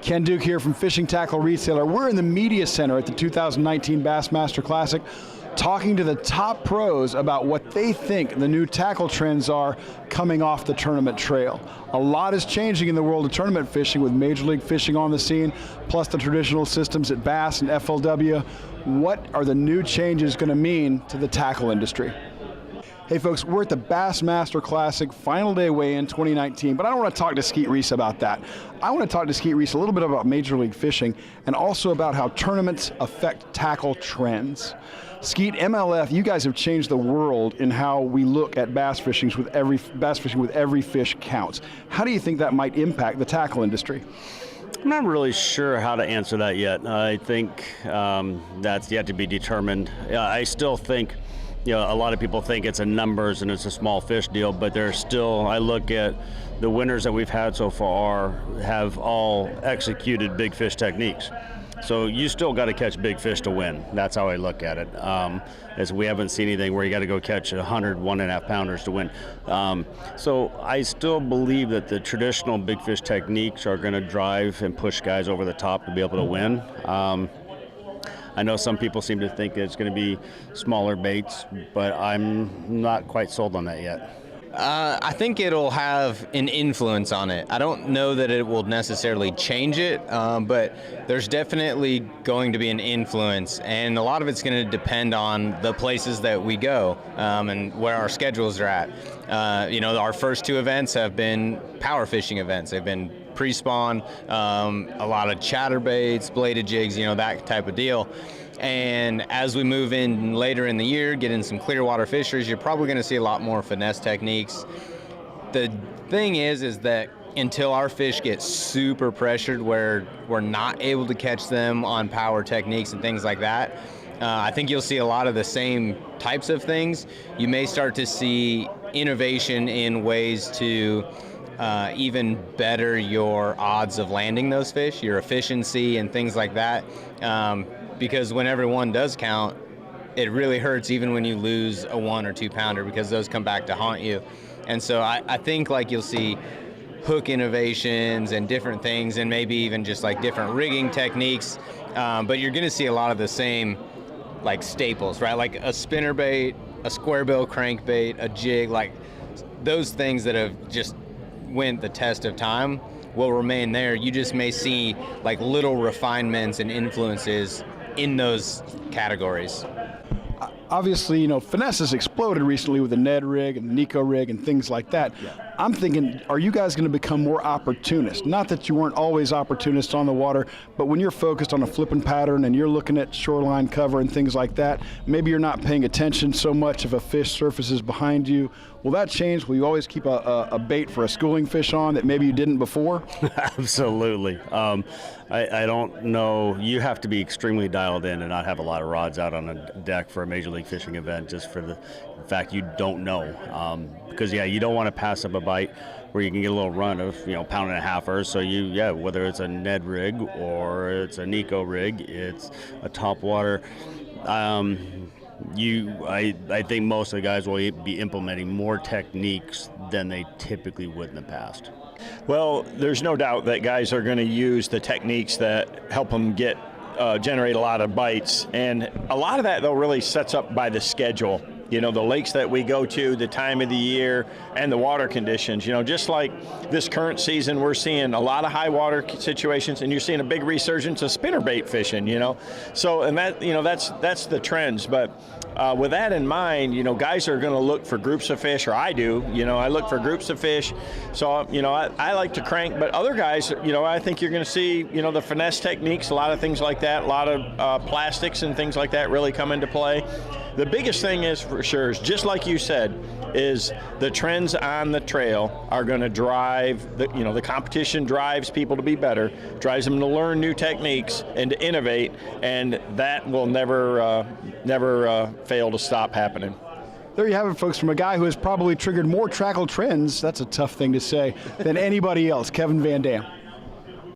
Ken Duke here from Fishing Tackle Retailer. We're in the Media Center at the 2019 Bassmaster Classic, talking to the top pros about what they think the new tackle trends are coming off the tournament trail. A lot is changing in the world of tournament fishing with Major League Fishing on the scene, plus the traditional systems at Bass and FLW. What are the new changes going to mean to the tackle industry? Hey folks, we're at the Bassmaster Classic, final day weigh-in 2019, but I don't want to talk to Skeet Reese about that. I want to talk to Skeet Reese a little bit about Major League Fishing and also about how tournaments affect tackle trends. Skeet, MLF, you guys have changed the world in how we look at bass fishing with every fish counts. How do you think that might impact the tackle industry? I'm not really sure how to answer that yet. I think that's yet to be determined. I still think, you know, a lot of people think it's a numbers and it's a small fish deal, but there's still, I look at the winners that we've had so far have all executed big fish techniques. So you still got to catch big fish to win. That's how I look at it. As we haven't seen anything where you got to go catch 100 1.5 pounders to win. So I still believe that the traditional big fish techniques are going to drive and push guys over the top to be able to win. I know some people seem to think it's going to be smaller baits, but I'm not quite sold on that yet. I think it'll have an influence on it. I don't know that it will necessarily change it, but there's definitely going to be an influence, and a lot of it's going to depend on the places that we go and where our schedules are at. You know, our first two events have been power fishing events. They've been pre-spawn, a lot of chatterbaits, bladed jigs, you know, that type of deal. And as we move in later in the year, get in some clear water fisheries, you're probably going to see a lot more finesse techniques. The thing is that until our fish get super pressured where we're not able to catch them on power techniques and things like that, I think you'll see a lot of the same types of things. You may start to see innovation in ways to even better your odds of landing those fish, your efficiency and things like that. Because when everyone does count, it really hurts even when you lose a 1 or 2 pounder, because those come back to haunt you. And so I think like you'll see hook innovations and different things, and maybe even just like different rigging techniques. But you're gonna see a lot of the same like staples, right? Like a spinnerbait, a square bill crankbait, a jig, like those things that have just went the test of time will remain there. You just may see like little refinements and influences in those categories. Obviously, you know, finesse has exploded recently with the Ned rig and the Nico rig and things like that. Yeah. I'm thinking, are you guys going to become more opportunists? Not that you weren't always opportunists on the water, but when you're focused on a flipping pattern and you're looking at shoreline cover and things like that, maybe you're not paying attention so much if a fish surfaces behind you. Will that change? Will you always keep a bait for a schooling fish on that maybe you didn't before? Absolutely. I don't know. You have to be extremely dialed in and not have a lot of rods out on a deck for a Major League Fishing event, just for the fact you don't know. Because yeah, you don't want to pass up a bite where you can get a little run of, you know, 1.5 pounders. So whether it's a Ned rig or it's a Nico rig, it's a topwater. I think most of the guys will be implementing more techniques than they typically would in the past. Well, there's no doubt that guys are going to use the techniques that help them generate a lot of bites, and a lot of that though really sets up by the schedule. You know, the lakes that we go to, the time of the year, and the water conditions. You know, just like this current season, we're seeing a lot of high water situations, and you're seeing a big resurgence of spinnerbait fishing. You know, so and that, you know, that's the trends. But with that in mind, you know, guys are going to look for groups of fish, or I do. You know, I look for groups of fish. So you know, I like to crank, but other guys, you know, I think you're going to see, you know, the finesse techniques, a lot of things like that, a lot of plastics and things like that really come into play. The biggest thing is, for sure, is just like you said, is the trends on the trail are going to drive, the competition drives people to be better, drives them to learn new techniques and to innovate, and that will never fail to stop happening. There you have it, folks, from a guy who has probably triggered more tackle trends, that's a tough thing to say, than anybody else, Kevin VanDam.